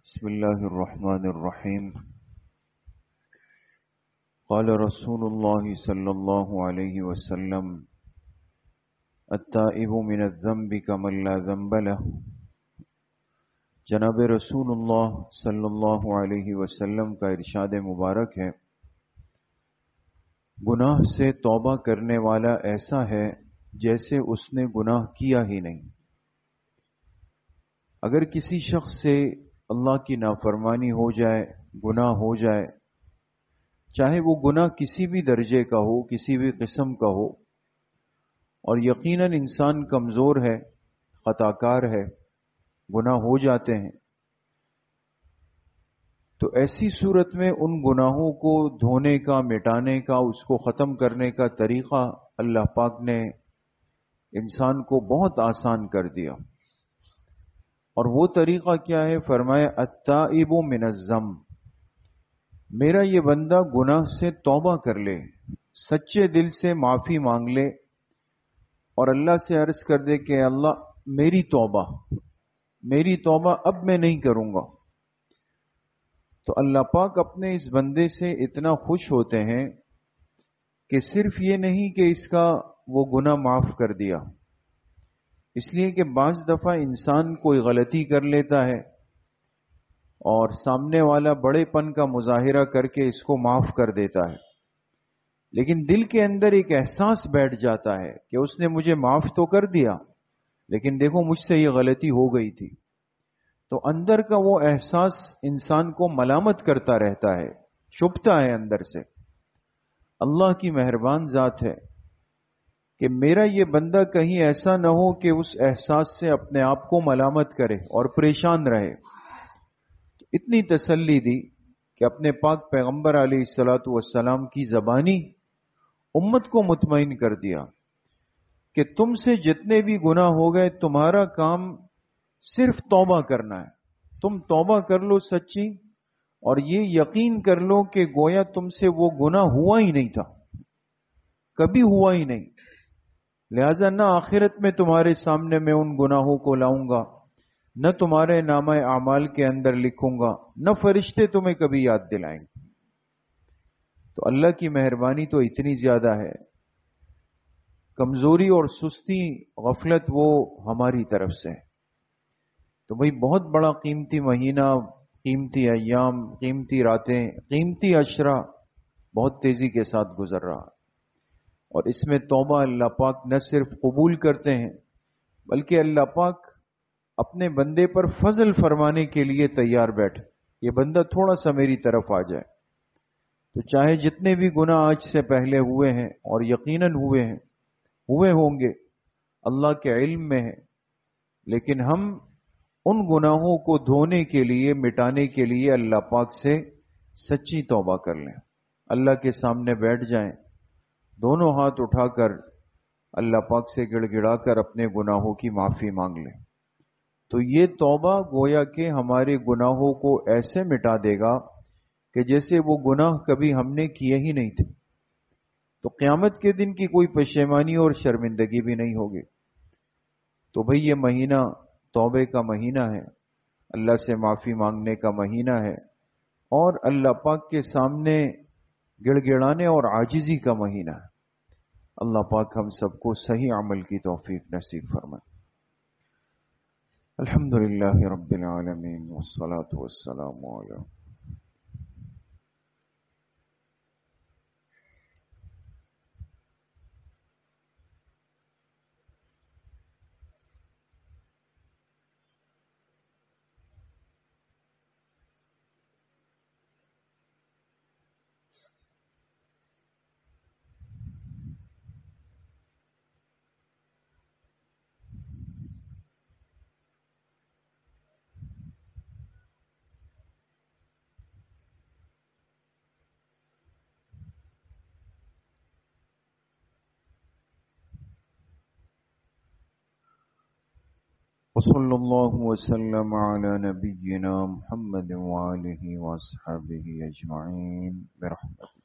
بسم الله الرحمن الرحيم. قال رسول الله صلى الله عليه وسلم: التائب من الذنب كمن لا ذنب له. جناب رسول اللہ صلی اللہ علیہ وسلم کا ارشاد مبارک ہے، گناہ سے توبہ کرنے والا ایسا ہے جیسے اس نے گناہ کیا ہی نہیں۔ اگر کسی شخص سے اللہ کی نافرمانی ہو جائے، گناہ ہو جائے، چاہے وہ گناہ کسی بھی درجے کا ہو، کسی بھی قسم کا ہو، اور یقیناً انسان کمزور ہے، خطا کار ہے، گناہ ہو جاتے ہیں، تو ایسی صورت میں ان گناہوں کو دھونے کا، مٹانے کا، اس کو ختم کرنے کا طریقہ اللہ پاک نے انسان کو بہت آسان کر دیا۔ اور وہ طریقہ کیا ہے؟ فرمایا التائب من الذنب، میرا یہ بندہ گناہ سے توبہ کر لے، سچے دل سے معافی مانگ لے اور اللہ سے عرض کر دے کہ اللہ میری توبہ اب میں نہیں کروں گا، تو اللہ پاک اپنے اس بندے سے اتنا خوش ہوتے ہیں کہ صرف یہ نہیں کہ اس کا وہ گناہ معاف کر دیا، اس لیے کہ بعض دفعہ انسان کوئی غلطی کر لیتا ہے اور سامنے والا بڑے پن کا مظاہرہ کر کے اس کو معاف کر دیتا ہے، لیکن دل کے اندر ایک احساس بیٹھ جاتا ہے کہ اس نے مجھے معاف تو کر دیا لیکن دیکھو مجھ سے یہ غلطی ہو گئی تھی، تو اندر کا وہ احساس انسان کو ملامت کرتا رہتا ہے، چھپتا ہے اندر سے۔ اللہ کی مہربان ذات ہے کہ میرا یہ بندہ کہیں ایسا نہ ہو کہ اس احساس سے اپنے آپ کو ملامت کرے اور پریشان رہے، تو اتنی تسلی دی کہ اپنے پاک پیغمبر علیہ الصلوۃ والسلام کی زبانی امت کو مطمئن کر دیا کہ تم سے جتنے بھی گناہ ہو گئے، تمہارا کام صرف توبہ کرنا ہے، تم توبہ کر لو سچی، اور یہ یقین کر لو کہ گویا تم سے وہ گناہ ہوا ہی نہیں تھا، کبھی ہوا ہی نہیں، لہذا نہ آخرت میں تمہارے سامنے میں ان گناہوں کو لاؤں گا، نہ تمہارے نامہ اعمال کے اندر لکھوں گا، نہ فرشتے تمہیں کبھی یاد دلائیں گے۔ تو اللہ کی مہربانی تو اتنی زیادہ ہے، کمزوری اور سستی، غفلت وہ ہماری طرف سے ہے۔ تو بھئی بہت بڑا قیمتی مہینہ، قیمتی ایام، قیمتی راتیں، قیمتی عشرہ بہت تیزی کے ساتھ گزر رہا، اور اس میں توبہ اللہ پاک نہ صرف قبول کرتے ہیں بلکہ اللہ پاک اپنے بندے پر فضل فرمانے کے لیے تیار بیٹھے، یہ بندہ تھوڑا سا میری طرف آ جائے، تو چاہے جتنے بھی گناہ آج سے پہلے ہوئے ہیں اور یقیناً ہوئے ہوں گے، اللہ کے علم میں ہے، لیکن ہم ان گناہوں کو دھونے کے لیے، مٹانے کے لیے اللہ پاک سے سچی توبہ کر لیں، اللہ کے سامنے بیٹھ جائیں، دونوں ہاتھ اٹھا کر اللہ پاک سے گڑ گڑا کر اپنے گناہوں کی معافی مانگ لیں، تو یہ توبہ گویا کہ ہمارے گناہوں کو ایسے مٹا دے گا کہ جیسے وہ گناہ کبھی ہم نے کیے ہی نہیں تھے، تو قیامت کے دن کی کوئی پشیمانی اور شرمندگی بھی نہیں ہوگی۔ تو بھئی یہ مہینہ توبے کا مہینہ ہے، اللہ سے معافی مانگنے کا مہینہ ہے، اور اللہ پاک کے سامنے گڑ گڑانے اور عاجزی کا مہینہ ہے۔ اللہ پاک ہم سب کو صحیح عمل کی توفیق نصیب فرمائے۔ الحمدللہ رب العالمین والصلاة والسلام علیہ وصلی اللہ وسلم علی نبینا محمد وآلہ وصحبہ اجمعین برحمتہ۔